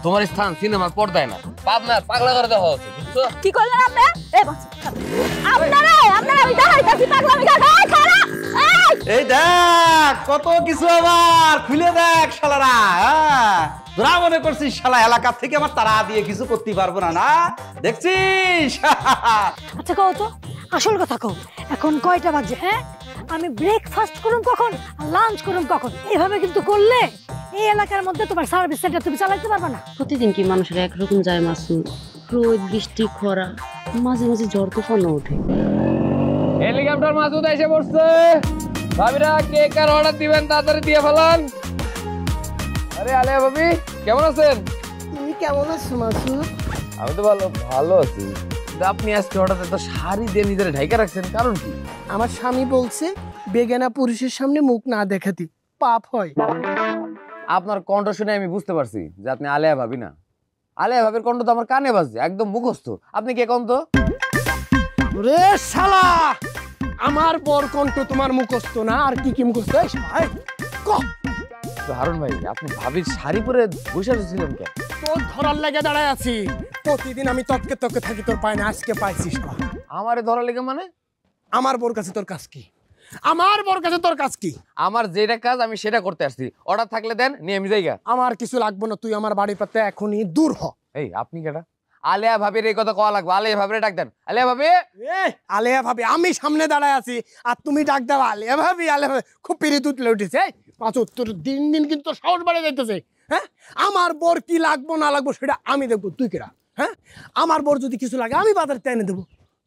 তোমার স্থান সিনেমার পর্দায় না, পাবনার পাগলা করে দেওয়া হচ্ছে, বুঝছো? কি করলেন আপনি? আপনারা আমি দেখাইতাছি পাগলামি কাকা। খাড়া এই দেখ কত কিছু আবার খুলে দেখ শালারা। তোরা মনে করছিস শালা এলাকা থেকে আমার তারা দিয়ে কিছু করতে পারবো না, না দেখছিস? আচ্ছা কও তো আসল কথা কও, এখন কয়টা বাজে? হ্যাঁ, আমি ব্রেকফাস্ট করুম কখন আর লাঞ্চ করুম কখন? এভাবে কিন্তু করলে এই এলাকার মধ্যে তোমার সার্ভিস সেন্টার তুমি চালাতে পারবে না। প্রতিদিন কি মানুষের একরকম যায় মাসুদ? রোদ বৃষ্টি খরা, মাঝে মাঝে ঝড় তুফান ওঠে। হেলিকপ্টার মাসুদ এসে পড়ছে। ভাবিরা কেক আর অর্ডার দিবেন, তাড়াতাড়ি দিয়ে ফেলান। আরে আলিয়া ভাবি কেমন আছেন? তুমি কেমন আছো মাসুদ? আমি তো ভালো আছি। আপনি আজকে হঠাৎ এত শাড়ি দিয়ে নিজের ঢাইকা রাখছেন, কারণ কি? আমার স্বামী বলছে বেগানা পুরুষের সামনে মুখ না দেখাতে পাপ হয়। আপনার কণ্ঠ শুনে আমি বুঝতে পারছি যে আপনি আলিয়া ভাবি না। আলিয়া ভাবির কণ্ঠ তো আমার কানে বাজছে, একদম মুখস্থ। আপনি কে কণ্ঠ? রে শালা, আমার বর কণ্ঠ তোমার মুখস্থ না, আর কি কি মুখস্থ? হারুন ভাই, আপনি ভাবির শাড়ি পরে বসে ছিলেন কেন? তোর ধরার লেগে দাঁড়ায় আছি। প্রতিদিন আমি তককে থাকি, তোর পায় না, আজকে পাইছিস। আমারে ধরা লেগে মানে? আমার বোর কাছে তোর কাজ কি? আমার বোর কাছে তোর কাজ কি? আমার যেটা কাজ আমি সেটা করতে আসছি। অর্ডার থাকলে দেন, নিয়ে আমি যাইগা। আমার কিছু লাগবে না, তুই আমার বাড়ি পাতে এখনই দূর হ। এই আপনি কেটা? আলিয়া ভাবির এই কথা কওয়া লাগবে। আলিয়া ভাবিরে ডাক দেন। আলিয়া ভাবি, আলিয়া ভাবি আমি সামনে দাঁড়ায় আছি আর তুমি ডাক দাও আলিয়া ভাবি। আলিয়া ভাবি খুব পিড়িত উঠলে উঠেছে। তোর দিন দিন কিন্তু সাহস বেড়ে যাইতেছে। হ্যাঁ, আমার বোর কি লাগবো না লাগবো সেটা আমি দেখবো, তুই কেরা? হ্যাঁ, আমার বোর যদি কিছু লাগে আমি বাজারে এনে দেবো।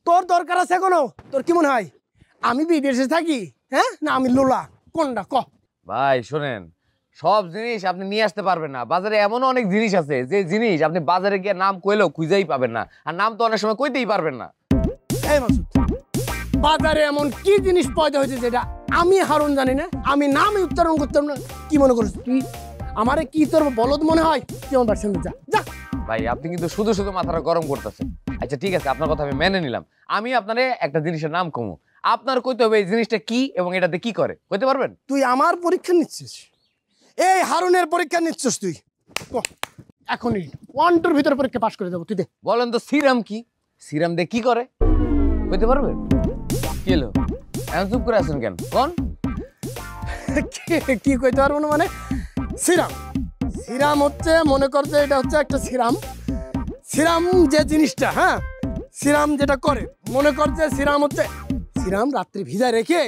তোর দরকার আছে কোনো? তোর কি মনে হয় আমি বিদেশে থাকি? হ্যাঁ, না আমি লোলা? কোনটা ক ভাই? শোনেন, সব জিনিস আপনি নিয়ে আসতে পারবেন না। বাজারে এমন অনেক জিনিস আছে যে জিনিস আপনি বাজারে গিয়ে নাম কইলেও খুঁজেই পাবেন না, আর নাম তো অনেক সময় কইতেই পারবেন না। এই মাসুদ, বাজারে এমন কি জিনিস পয়দা হয়েছে যেটা আমি হারুন জানি না? আমি নাম উচ্চারণ করতাম না? কি মনে করিস তুই আমারে? কি তোর বলদ মনে হয়? তুই আমার সামনে যা যা। ভাই আপনি কিন্তু শুধু শুধু মাথাটা গরম করতেছেন। আচ্ছা ঠিক আছে, আপনার কথা আমি মেনে নিলাম। আমি আপনারে একটা জিনিসের নাম কমু, আপনার কইতে হবে এই জিনিসটা কি এবং এটাতে কি করে। কইতে পারবেন? তুই আমার পরীক্ষা নিচ্ছিস? এই হারুনের পরীক্ষা নিচ্ছিস তুই? এখনই 1-2 এর ভিতরে পরীক্ষা পাস করে দেবো। তুই দে। বলেন তো সিরাম কি? সিরাম দিয়ে কি করে কইতে পারবেন? কি হলো এমন চুপ করে আছেন কেন? কোন কি কইতে পারবো না মানে? সিরাম, সিরাম হচ্ছে, মনে করতে এটা হচ্ছে একটা সিরাম। সিরাম যে জিনিসটা, হ্যাঁ, সিরাম যেটা করে, মনে করছে সিরাম হচ্ছে, সিরাম রাত্রি ভিজায় রেখে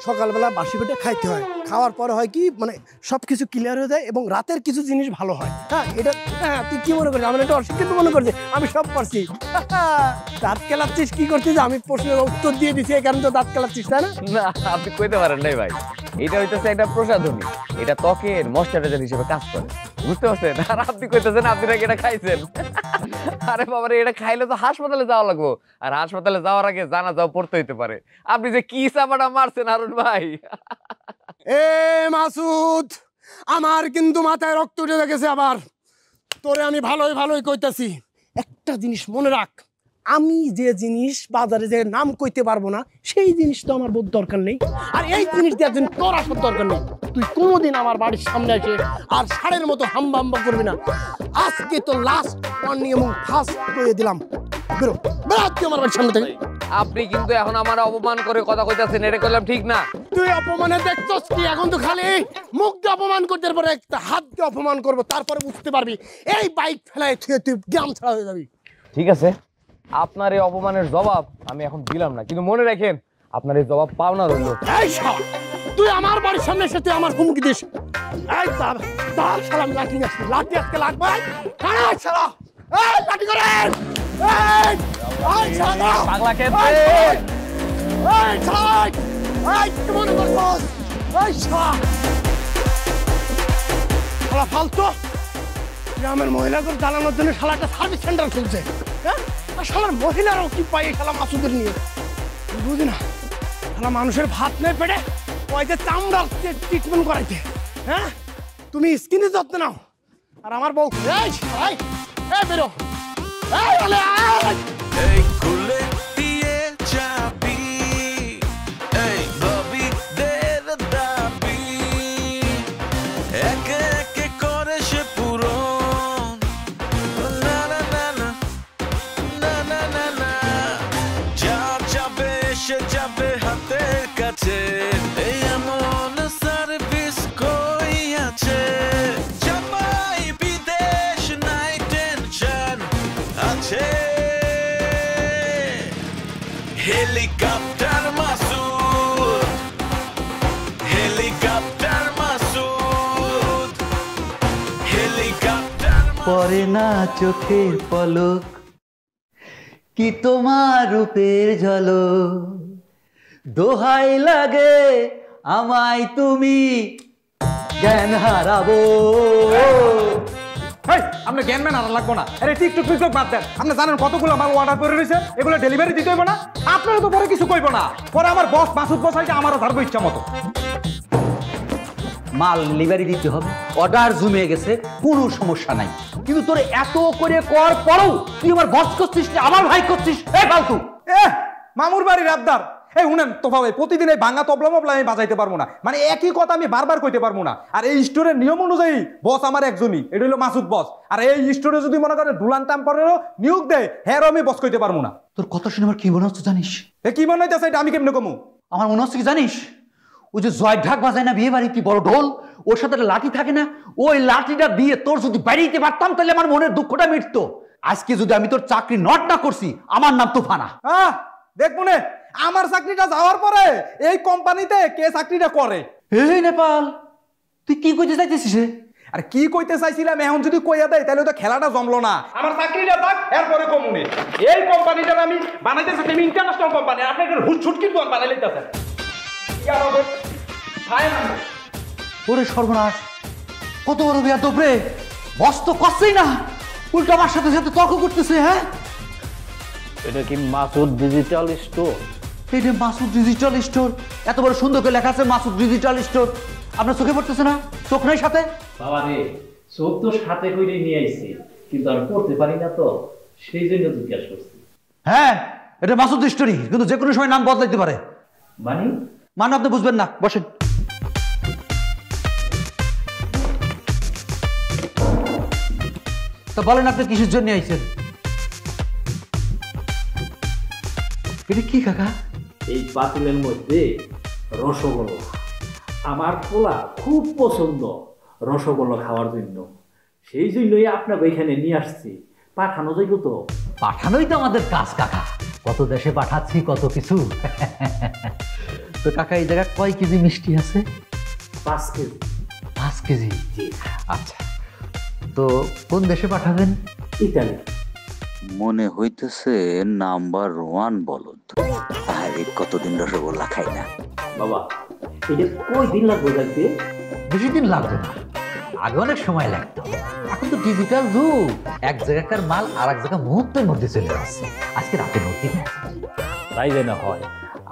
সকালবেলা বাসি পেটে খাইতে হয়। খাওয়ার পরে হয় কি, মানে সবকিছু ক্লিয়ার হয়ে যায় এবং রাতের কিছু জিনিস ভালো হয়। হ্যাঁ, এটা হ্যাঁ, তুই কি মনে করছিস? আমি এটা অশিক্ষিত মনে করছি? আমি সব পারছি। দাঁত কেলাচ্ছিস কি করছিস? আমি প্রশ্নের উত্তর দিয়ে দিছি, এই কারণে তো দাঁত কেলাচ্ছিস, তাই না? না, আপনি কইতে পারেন নাই ভাই। এটা হইতেছে একটা প্রসাধনী, এটা ত্বকের ময়শ্চারাইজার হিসেবে কাজ করে, বুঝতে পারছেন? আর আপনি কইতেছেন আপনি নাকি এটা খাইছেন। আরে বাবারে, এটা খাইলে তো হাসপাতালে যাওয়া লাগবো, আর হাসপাতালে যাওয়ার আগে জানাজাও পড়তে হইতে পারে। আপনি যে কি চাপাটা মারছেন হারুন ভাই! এ মাসুদ, আমার কিন্তু মাথায় রক্ত উঠে গেছে আবার। তোরে আমি ভালোই কইতাছি, একটা জিনিস মনে রাখ, আমি যে জিনিস বাজারে যে নাম কইতে পারবো না সেই জিনিস তো আমার বোধ দরকার নেই। আর এই জিনিস দেওয়ার জন্য তোর আসার দরকার নেই। তুই কোনোদিন আমার বাড়ির সামনে এসে আর ষাঁড়ের মতো হাম্বা করবি না। আজকে তো লাস্ট ওয়ার্নিং এবং ফার্স্ট করে দিলাম। বেরো বেরো তুই আমার বাড়ির সামনে থেকে। আপনি কিন্তু এখন আমার অপমান করে কথা কইতাছেন, এটা করলাম ঠিক না। তুই অপমানে দেখছস কি? এখন তো খালি মুখ দিয়ে অপমান করতে পারে, একটা হাত দিয়ে অপমান করবো, তারপরে বুঝতে পারবি এই বাইক ফেলায় তুই গ্রাম ছাড়া হয়ে যাবি। ঠিক আছে, আপনার এই অপমানের জবাব আমি এখন দিলাম না, কিন্তু মনে রাখেন আপনার এই জবাব পাওনা রইল। এই শালা, তুই আমার বাড়ির সামনে এসে তুই আমার হুমকি দিস? এই তার শালা, আমি লাঠি আসছি, লাঠি আজকে লাগবে। এই শালা, এই লাঠি করে, এই শালা পাগলা খেতে, এই শালা, এই কি মনে করছস? এই শালা, শালা ফালতু গ্রামের মহিলাদের জ্বালানোর জন্য শালা একটা সার্ভিস সেন্টার খুলছে। হ্যাঁ, আর শালার মহিলারাও কি পায় এই শালা মাসুদের নিয়ে? বুঝি না, শালা মানুষের ভাত নেই পেটে, ওই যে চামড়ার ট্রিটমেন্ট করাইতে। হ্যাঁ, তুমি স্কিনের যত্ন নাও, আর আমার বউ এই শালাই, এই বেরো, এই বলে এই খুলে দিয়ে চাবি, এই ভাবি দের দাবি, একে একে করে সে পূরণ, পরে না চোখের পলক, কি তোমার রূপের ঝলক, দোহাই লাগে আমায় তুমি জ্ঞান হারাবো। আপনি জ্ঞান ম্যান আর লাগবো না। আরে টিকটক টিকটক বাদ দেন। আপনি জানেন কতগুলো মাল অর্ডার করে রয়েছে, এগুলো ডেলিভারি দিতে হইব না। আপনারও তো পরে কিছু কইব না, পরে আমার বস মাসুদ বস আইতে আমারও ধারবো ইচ্ছা মতো। মাল ডেলিভারি দিতে হবে, অর্ডার জমে গেছে, কোনো সমস্যা নাই। কিন্তু তোর এত করে কর পরও তুই আমার বস করছিস না, আমার ভাই করছিস। এ ফালতু মামুর বাড়ির আবদার। এই শুনেন তোফা ভাই, প্রতিদিন এই ভাঙা তবলা মবলা আমি বাজাইতে পারবো না, মানে একই কথা আমি বারবার কইতে পারবো না। আর এই স্টোরের নিয়ম অনুযায়ী বস আমার একজনই, এটা হলো মাসুদ বস। আর এই স্টোরে যদি মনে করে দুলান টাম্পারেরও নিয়োগ দেয়, হ্যাঁ আমি বস কইতে পারবো না। তোর কথা শুনে আমার কি মনে হচ্ছে জানিস? এ কি মনে হইতেছে, এটা আমি কেমনে কমু? আমার মনে হচ্ছে কি জানিস, ওই যে জয় ঢাক বাজায় না বিয়ে বাড়িতে বড় ঢোল, ওর সাথে লাঠি থাকে না, ওই লাঠিটা দিয়ে তোর যদি বাড়িতে পারতাম তাহলে আমার মনের দুঃখটা মিটতো। আজকে যদি আমি তোর চাকরি নট না করছি, আমার নাম তুফানা। দেখ মনে, আমার চাকরিটা যাওয়ার পরে এই কোম্পানিতে কে চাকরিটা করে? এই নেপাল, তুই কি কইতে চাইতেছিস? আর কি কইতে চাইছিলাম, এখন যদি কইয়া দেয় তাহলে তো খেলাটা জমলো না। আমার চাকরিটা থাক, এরপরে কমুনে এই কোম্পানিটা আমি বানাইতেছি, তুমি ইন্টারন্যাশনাল কোম্পানি, আপনি একটা হুটছুট কিন্তু বানাই লইতেছেন। ওরে সর্বনাশ, কত বড় বিয়া তোপরে, বস তো করছেই না, উল্টো আমার সাথে সাথে তর্ক করতেছে। হ্যাঁ, এটা কি মাসুদ ডিজিটাল স্টোর? এটা মাসুদ ডিজিটাল স্টোর, এত বড় সুন্দর করে লেখা আছে মাসুদ ডিজিটাল স্টোর। আপনার চোখে পড়তেছে না? চোখ নাই সাথে? বাবা রে, চোখ তো সাথে করে নিয়ে আইছি, কিন্তু আমি পড়তে পারি না তো, সেই জন্য জিজ্ঞাসা করছি। হ্যাঁ, এটা মাসুদ স্টোরি, কিন্তু যে কোনো সময় নাম বদলাইতে পারে। মানে আপনি বুঝবেন না, বসেন। তো বলেন আপনি কিসের জন্য আইছেন? এটা কি কাকা? এই পাতিলের মধ্যে রসগোল্লা, আমার পোলা খুব পছন্দ রসগোল্লা খাওয়ার জন্য, সেই জন্যই আপনাকে এখানে নিয়ে আসছি। পাঠানো যাইব তো? পাঠানোই তো আমাদের কাজ কাকা, কত দেশে পাঠাচ্ছি কত কিছু। তো কাকা এই জায়গায় কয় কেজি মিষ্টি আছে? 5 কেজি। 5 কেজি? আচ্ছা, তো কোন দেশে পাঠাবেন? ইতালি। মনে হইতেছে নাম্বার 1 বলদ। আরে কতদিন রসগোল্লা খাই না বাবা, এটা কয়দিন লাগবে যাইতে? বেশি দিন লাগবে না, আগে অনেক সময় লাগতো। এখন তো ডিজিটাল যুগ, এক জায়গাকার মাল আর এক জায়গা মুহূর্তের মধ্যে চলে আসছে। আজকে রাতে নদী তাই যেন হয়,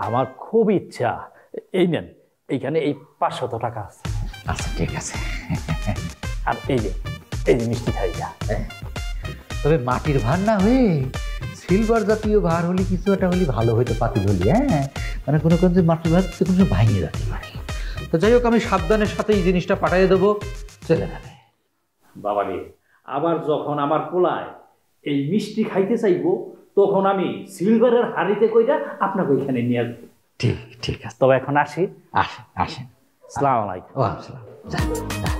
আমার খুব ইচ্ছা। এই নেন, এইখানে এই 500 টাকা আছে। আচ্ছা ঠিক আছে। আর এই যে মিষ্টি খাইয়া। তবে মাটির ভার না হয়ে সিলভার জাতীয় ভার হলে কিছু একটা হলে ভালো হইতো, পাতিল হলি। হ্যাঁ, মানে কোনো যে মাটির ভার কোনো সময় ভাঙিয়ে যেতে পারে। তো যাই হোক, আমি সাবধানের সাথে এই জিনিসটা পাঠিয়ে দেবো, চলে যাবে। বাবা রে, আবার যখন আমার পোলায় এই মিষ্টি খাইতে চাইবো, তখন আমি সিলভারের হাড়িতে কইরা আপনাকে ওইখানে নিয়ে আসবো। ঠিক ঠিক আছে, তবে এখন আসি। আসেন আসেন। আসসালামু আলাইকুম। ওয়া আসসালাম। যা যা যা।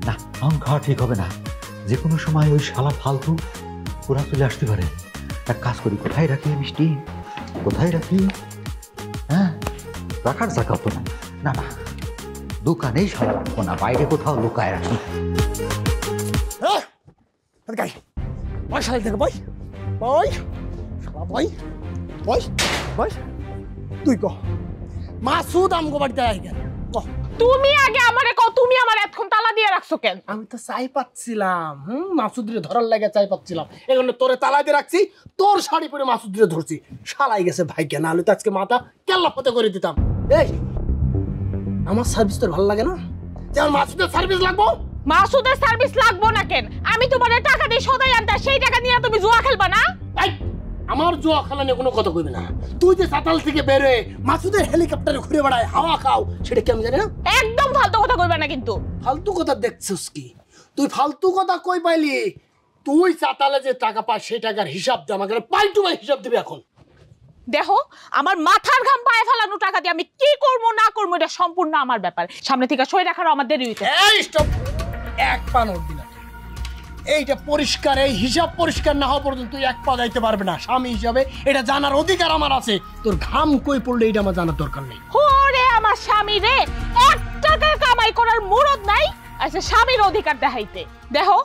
না, এখন খাওয়া ঠিক হবে না, যে কোনো সময় ওই শালা ফালতু ওরা চলে আসতে পারে। এক কাজ করি, কোথায় রাখি মিষ্টি, কোথায় রাখি? হ্যাঁ, রাখার জায়গা তো নাই। না না, দোকানেই শালা রাখবো না, বাইরে কোথাও লুকায় রাখি। তুই কহ মাসুদ আমগো বাড়িতে আই গেল? তুমি আগে আমারে কও, তুমি আমার এতক্ষণ তালা দিয়ে রাখছো কেন? আমি তো চাই পাচ্ছিলাম, মাসুদরে ধরার লাগে চাই পাচ্ছিলাম, এই জন্য তোরে তালা দিয়ে রাখছি। তোর শাড়ি পরে মাসুদরে ধরছি, শালাই গেছে ভাই, কেন আলু তো আজকে মাথা কেল্লা ফতে করে দিতাম। এই আমার সার্ভিস তোর ভালো লাগে না? যেমন মাসুদের সার্ভিস লাগবো। মাসুদের সার্ভিস লাগবো না কেন? আমি তোমারে টাকা দিয়ে সদাই আনতা, সেই টাকা নিয়ে তুমি জুয়া খেলবা না? আমার জুয়া খেলা নিয়ে কোনো কথা কইবি না। তুই যে সাতাল থেকে বেরোয় মাসুদের হেলিকপ্টারে ঘুরে বেড়ায়, হাওয়া খাও, সেটা কি আমি জানি না? একদম ফালতু কথা কইবা না কিন্তু। ফালতু কথা দেখছিস কি তুই? ফালতু কথা কই পাইলি? তুই চাতালে যে টাকা পাস সেই টাকার হিসাব দে আমাকে, পাই টু পাই হিসাব দিবি। এখন দেখো, আমার মাথার ঘাম পায়ে ফেলানো টাকা দিয়ে আমি কি করবো না করবো এটা সম্পূর্ণ আমার ব্যাপার। সামনে থেকে সই রাখারও আমার দেরি হইতে। এই স্টপ, এক পা নড়বি না। এইটা পরিষ্কার, এই হিসাব পরিষ্কার না হওয়া পর্যন্ত তুই এক পা যাইতে পারবে না। স্বামী হিসাবে এটা জানার অধিকার আমার আছে। তোর ঘাম কই পড়লে এটা আমার জানার দরকার নেই। ওরে আমার স্বামী রে 1 টাকা কামাই করার মুরদ নাই, আচ্ছা স্বামীর অধিকার দেখাইতে। দেখো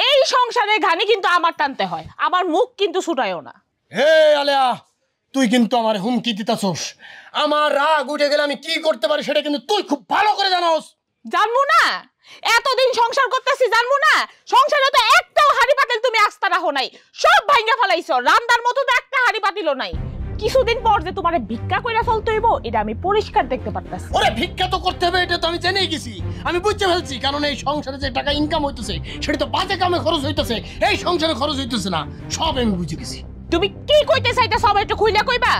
এই সংসারে ঘানি কিন্তু আমার টানতে হয়, আমার মুখ কিন্তু ছুটায়ও না। হে আলেয়া, তুই কিন্তু আমার হুমকি দিতাছস। আমার রাগ উঠে গেলে আমি কি করতে পারি সেটা কিন্তু তুই খুব ভালো করে জানোস। জানবো না? এতদিন সংসার করতেছি জানবো না? সংসারে তো একটাও হাড়ি পাতিল তুমি আস্তা রাখো নাই, সব ভাঙা ফেলাইছো। রান্দার মতো তো একটা হাড়ি পাতিলও নাই। কিছুদিন পর যে তোমারে ভিক্ষা কইরা চলতে হইব এটা আমি পরিষ্কার দেখতে পারতাছি। ওরে ভিক্ষা তো করতে হবে, এটা তো আমি জেনেই গেছি, আমি বুঝতে ফেলছি। কারণ এই সংসারে যে টাকা ইনকাম হইতেছে সেটা তো বাজে কামে খরচ হইতেছে, এই সংসারে খরচ হইতেছে না, সব আমি বুঝে গেছি। তুমি কি কইতে চাইতে সব একটু খুইলা কইবা?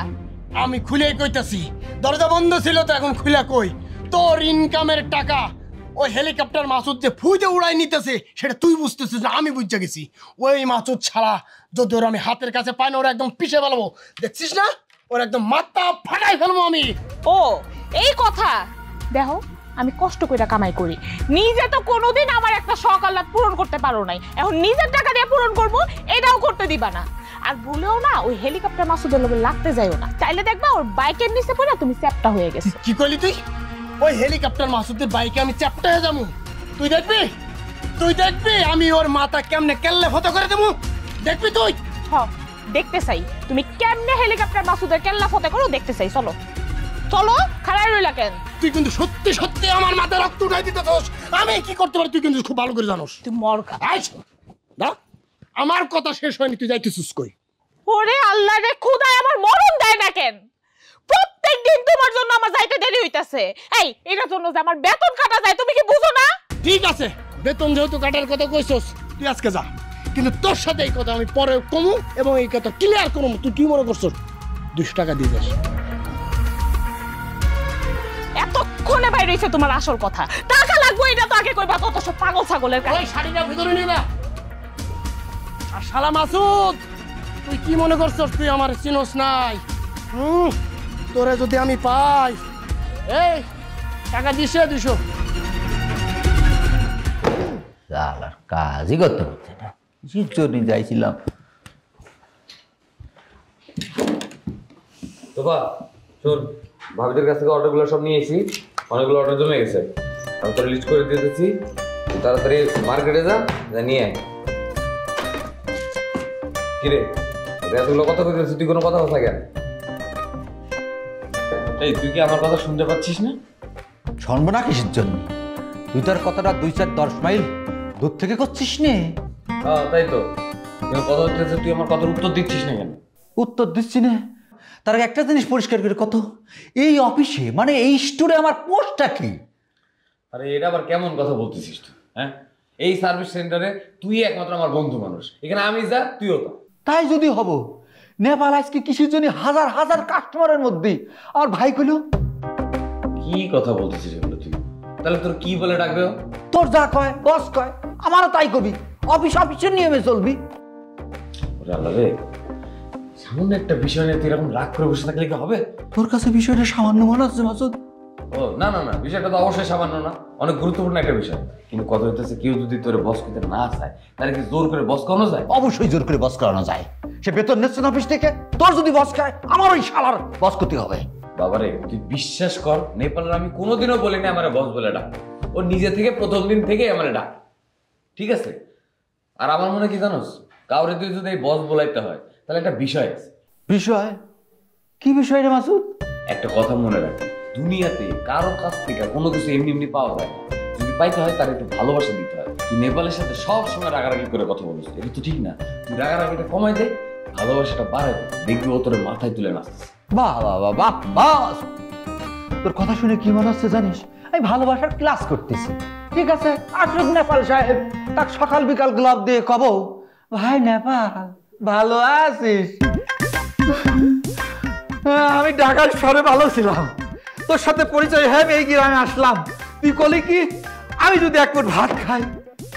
আমি খুলেই কইতাছি, দরজা বন্ধ ছিল তো এখন খুলে কই। তোর ইনকামের টাকা ওই হেলিকপ্টার মাসুদ যে ফুইতে উড়াই নিতেছে সেটা তুই বুঝতেছিস না, আমি বুঝতে গেছি। ওই মাসুদ ছাড়া যদি ওর আমি হাতের কাছে পাই না, ওরা একদম পিষে ফেলবো, দেখছিস না? ওর একদম মাথা ফাটাই ফেলবো আমি। ও এই কথা। দেখো আমি কষ্ট কইরা কামাই করি, নিজে তো কোনোদিন আমার একটা শখ আহ্লাদ পূরণ করতে পারো নাই, এখন নিজের টাকা দিয়ে পূরণ করবো এটাও করতে দিবা না। আর ভুলেও না ওই হেলিকপ্টার মাসুদের লোভে লাগতে যাইও না, তাইলে দেখবা ওর বাইকের নিচে পড়ে তুমি চ্যাপটা হয়ে গেছে। কি কইলি তুই? ওই হেলিকপ্টার মাসুদের বাইকে আমি চ্যাপটা হয়ে যাবো? তুই দেখবি, তুই দেখবি আমি ওর মাথা কেমনে কেল্লে ফটো করে দেবো, দেখবি তুই। হ্যাঁ দেখতে চাই তুমি কেমনে হেলিকপ্টার মাসুদের কেল্লা ফতে করো, দেখতে চাই। চলো চলো, খাড়াই রইলা কেন? তুই কিন্তু সত্যি সত্যি আমার মাথায় রক্ত উঠাই দিতেছস। আমি কি করতে পারি তুই কিন্তু খুব ভালো করে জানোস। তুই মর খা। না, আমার কথা শেষ হয়নি, তুই যাইতেছিস কই? ওরে আল্লাহ রে, খোদায় আমার মরণ দেয় না কেন? প্রত্যেক দিন তোমার জন্য আমার যাইতে দেরি হইতাছে। এই এটার জন্য যে আমার বেতন কাটা যায় তুমি কি বুঝো না? ঠিক আছে, বেতন যেহেতু কাটার কথা কইছস তুই আজকে যা, কিন্তু তোর সাথে এই কথা আমি পরে কমু এবং এই কথা ক্লিয়ার করবো। তুই কি মনে করছস 200 টাকা দিয়ে যাস? এতক্ষণে বাইরে হইছে তোমার আসল কথা। টাকা লাগবে এটা তো আগে কইবা, কত সব পাগল ছাগলের কাছে। ওই শাড়িটা ভিতরে নিবা। আর শালা মাসুদ, তুই কি মনে করছস তুই আমার চিনোস নাই? তোরে যদি আমি পাই, এই টাকা দিছে 200। আর কাজই করতে হচ্ছে না, জন্য যাইছিলাম। তো বা শোন, ভাবিদের কাছ থেকে অর্ডারগুলো সব নিয়ে এসি, অনেকগুলো অর্ডার জমে গেছে, আমি তোর লিস্ট করে দিয়ে দিচ্ছি। তাড়াতাড়ি মার্কেটে যা, নিয়ে আয়। কিরে এতগুলো কথা কইতেছিস, তুই কোনো কথা কথা কেন? এই তুই কি আমার কথা শুনতে পাচ্ছিস না? শুনবো না কিসের জন্য? তুই তোর কথাটা 2-4-10 মাইল দূর থেকে করছিস নে। হ্যাঁ তাই তো, কথা হচ্ছে তুই আমার কথার উত্তর দিচ্ছিস না কেন? উত্তর দিচ্ছি না, তার আগে একটা জিনিস পরিষ্কার করে কত, এই অফিসে মানে এই স্টোরে আমার পোস্টটা কি? আরে এটা আবার কেমন কথা বলতেছিস তুই? হ্যাঁ, এই সার্ভিস সেন্টারে তুই একমাত্র আমার বন্ধু মানুষ, এখানে আমি যা তুইও তা। তাই যদি হব, নেপাল আজকে কিসের জন্য হাজার হাজার কাস্টমারের মধ্যে আর ভাই কইল। কি কথা বলতেছিস এগুলো তুই? তাহলে তোর কি বলে ডাকবে? তোর যা কয় বস কয়, আমারও তাই কবি, অফিসের নিয়মে চলবি। ওরে আল্লাহ রে, সামান্য একটা বিষয় নিয়ে তুই এরকম রাগ করে বসে থাকলে কি হবে? তোর কাছে বিষয়টা সামান্য মনে হচ্ছে মাসুদ? ও না না না, বিষয়টা তো অবশ্যই সামান্য না, অনেক গুরুত্বপূর্ণ একটা বিষয়। কিন্তু কথা হইতেছে কেউ যদি তোর বস করতে না চায় তাহলে কি জোর করে বস করানো যায়? অবশ্যই জোর করে বস করানো যায়। সে বেতন নিচ্ছে না অফিস থেকে, তোর যদি বস খায় আমার ওই শালার বস করতে হবে। বাবারে তুই বিশ্বাস কর, নেপালের আমি কোনোদিনও বলিনি আমার বস বলে ডাক, ও নিজে থেকে প্রথম দিন থেকে আমার ডাক, ঠিক আছে? আর আমার মনে কি জানোস, কাউরে তুই যদি এই বস বলাইতে হয় তাহলে একটা বিষয় আছে। বিষয়? কি বিষয় রে মাসুদ? একটা কথা মনে রাখবি, দুনিয়াতে কারো কাছ থেকে কোনো কিছু এমনি এমনি পাওয়া যায় না, যদি পাইতে হয় তার একটু ভালোবাসা দিতে হয়। তুই নেপালের সাথে সব সময় রাগারাগি করে কথা বলিস, এটা তো ঠিক না। তুই রাগারাগিটা কমাই দে, ভালোবাসাটা বাড়াই দে, দেখবি ও তোর মাথায় তুলে নাচতেছে। বাহ বাহ বাহ বাহ বাহ, তোর কথা শুনে কি মনে হচ্ছে জানিস? আমি ভালোবাসার ক্লাস করতেছি। ঠিক আছে, আসুক নেপাল সাহেব, তাক সকাল বিকাল গ্লাভ দিয়ে কব, ভাই নেপাল ভালো আছিস? আমি ঢাকার শহরে ভালো ছিলাম, তোর সাথে পরিচয় হয় এই গ্রামে আসলাম। তুই কলি কি আমি যদি এক প্লেট ভাত খাই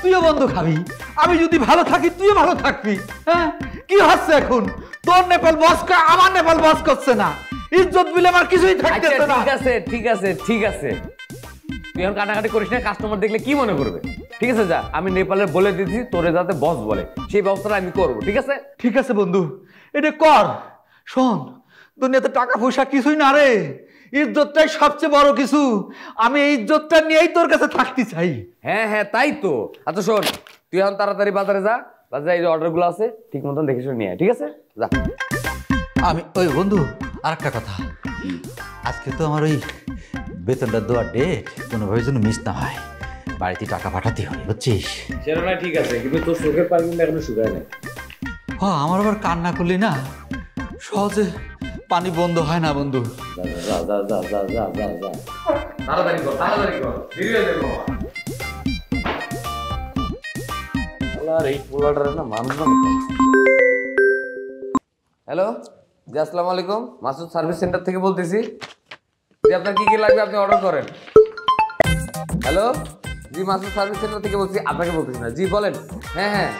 তুইও বন্ধু খাবি, আমি যদি ভালো থাকি তুইও ভালো থাকবি। হ্যাঁ, কি হচ্ছে এখন? তোর নেপাল বস কয়, আমার নেপাল বস করছে না, ইজ্জত বিলে আমার কিছুই থাকতেছে না। ঠিক আছে ঠিক আছে ঠিক আছে, তুই এখন কাটাকাটি করিস না, কাস্টমার দেখলে কি মনে করবে? ঠিক আছে যা, আমি নেপালের বলে দিচ্ছি তোরে যাতে বস বলে, সেই ব্যবস্থাটা আমি করবো। ঠিক আছে ঠিক আছে বন্ধু, এটা কর। শোন, দুনিয়াতে টাকা পয়সা কিছুই না রে, ইজ্জতটাই সবচেয়ে বড় কিছু। আমি এই ইজ্জতটা নিয়েই তোর কাছে থাকতে চাই। হ্যাঁ হ্যাঁ তাই তো। আচ্ছা শোন, তুই এখন তাড়াতাড়ি বাজারে যা, বাজারে এই যে অর্ডারগুলো আছে ঠিক মতন দেখে শুনে নিয়ে আয়, ঠিক আছে? যা। আমি ওই বন্ধু আর একটা কথা, আজকে তো আমার ওই বেতনটা দেওয়ার ডেট, কোনোভাবে যেন মিস না হয়। বাড়িতে টাকা পাঠাতে হবে, বুঝছিস? সেটা না ঠিক আছে, কিন্তু তোর চোখের পানি কিন্তু এখনো শুকায় নাই। হ্যাঁ, আমার আবার কান্না করলি না সহজে পানি বন্ধ হয় না বন্ধু। যা যা যা যা যা যা যা, তাড়াতাড়ি কর, তাড়াতাড়ি কর, দেরি হয়ে যাবে বাবা। আর এই পোলাটার না মানুষ। হ্যালো জি, আসসালামু আলাইকুম, মাসুদ সার্ভিস সেন্টার থেকে বলতেছি। জি, আপনার কি কি লাগবে আপনি অর্ডার করেন। হ্যালো জি, মাসুদ সার্ভিস সেন্টার থেকে বলছি, আপনাকে বলতেছি না। জি বলেন। হ্যাঁ হ্যাঁ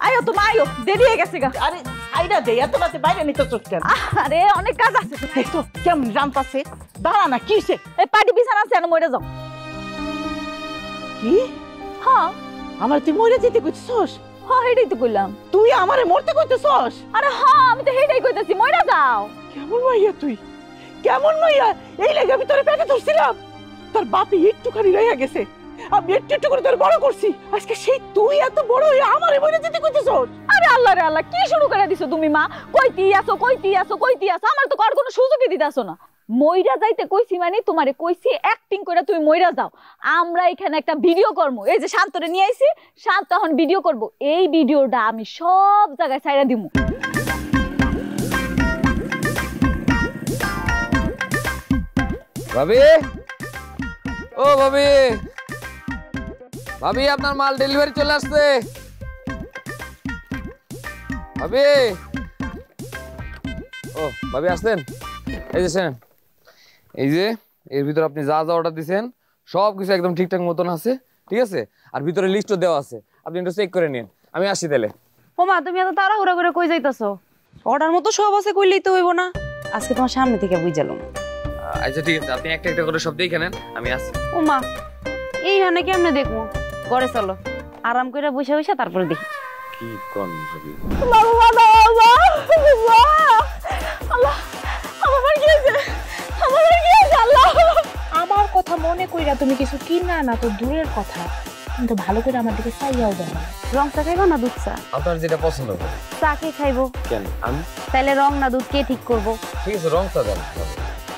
আয়ো তুমি আয়ো, দেরি হয়ে গেছে গা। আরে আইরা দে, এত রাতে বাইরে নিতে চটকেন। আরে অনেক কাজ আছে। এই তো কেমন জানতাছে, দাঁড়া না কিসে? এই পাটি বিছানা আছে, মরে যাও। কি? হ্যাঁ, আমার তুই মরে যেতে কইছছস? হ্যাঁ, হেডাই তো কইলাম। তুই আমারে মরতে কইতেছস? আরে হ্যাঁ, আমি তো হেডাই কইতাছি, মরে যাও। কেমন মাইয়া তুই, কেমন মাইয়া? এই লাগা আমি তোরে পেটে ধরছিলাম, তোর বাপি একটুখানি রইয়া গেছে, আমি একটু একটু করে তোর বড় করছি। আজকে সেই তুই এত বড় হয়ে আমারে মরে যেতে কইতেছস? আরে আল্লাহ রে আল্লাহ, কি শুরু করে দিছো তুমি মা? কইতি আসো কইতি আসো কইতি আসো, আমার তো কার কোনো সুযোগই দিতাছো না। মইরা যাইতে কইছি মানে তোমারে কইছি অ্যাক্টিং করে তুমি মইরা যাও। আমরা এখানে একটা ভিডিও করব, এই যে শান্তরে নিয়ে আইছি, শান্ত এখন ভিডিও করব। এই ভিডিওটা আমি সব জায়গায় ছাইড়া দিমু। ভাবি, ও ভাবি, ভাবি আপনার মাল ডেলিভারি চলে আসছে। ভাবি, ও ভাবি আসছেন? এই যে শুনেন, এই যে এর ভিতরে আপনি যা যা অর্ডার দিয়েছেন সব কিছু একদম ঠিকঠাক মতন আছে, ঠিক আছে? আর ভিতরে লিস্টও দেওয়া আছে, আপনি একটু চেক করে নিন। আমি আসি তাহলে। ও মা, তুমি এত তাড়াহুড়া করে কই যাইতাছো? অর্ডার মতো সব আছে কইলেই তো হইব না। আজকে তোমার সামনে থেকে বুঝালাম। আচ্ছা ঠিক আছে, আপনি একটা একটা করে সব দেখে নেন, আমি আসি। ও মা, এই হানে কেমনে দেখবো? ঘরে চলো, আরাম করে বসে বসে তারপরে দেখি। কি কোন ভাবি? আমার কথা মনে কইরা তুমি কিছু কিনা না তো দূরের কথা, কিন্তু ভালো করে আমার দিকে চাইয়াও দেন। রং চা খাইবো না দুধ চা? আপনার যেটা পছন্দ হবে। চা কে খাইবো? কেন আমি? তাইলে রং না দুধ কে ঠিক করবো? ঠিক আছে, রং চা দেন।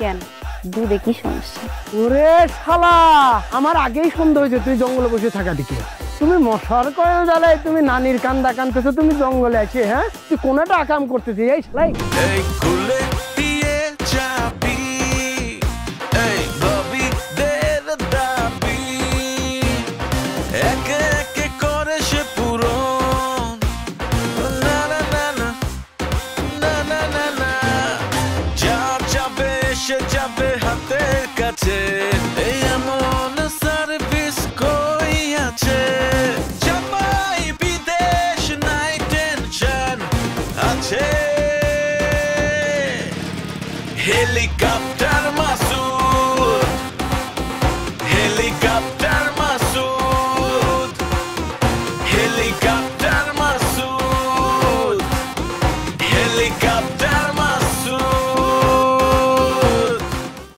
কেন, দুধে কি সমস্যা? ওরে শালা, আমার আগেই সন্দেহ হয়েছে তুই জঙ্গলে বসে থাকা দিকে। তুমি মশার কয়েল জ্বালায় তুমি নানির কান্দা কানতেছো, তুমি জঙ্গলে আছে? হ্যাঁ, তুই কোনটা আকাম করতেছিস? এই শালাই এই খুলে দিয়ে চাবি, এই ভাবি দে দাবি, একে একে করে সে পূরণ। না না না না না না না না, যা যাবে সে যাবে হাতের কাছে। এই এমন সার্ভিস কই আছে? জামাই বিদেশ নাই টেনশন আছে, হেলিকপ্টার মাসুদ।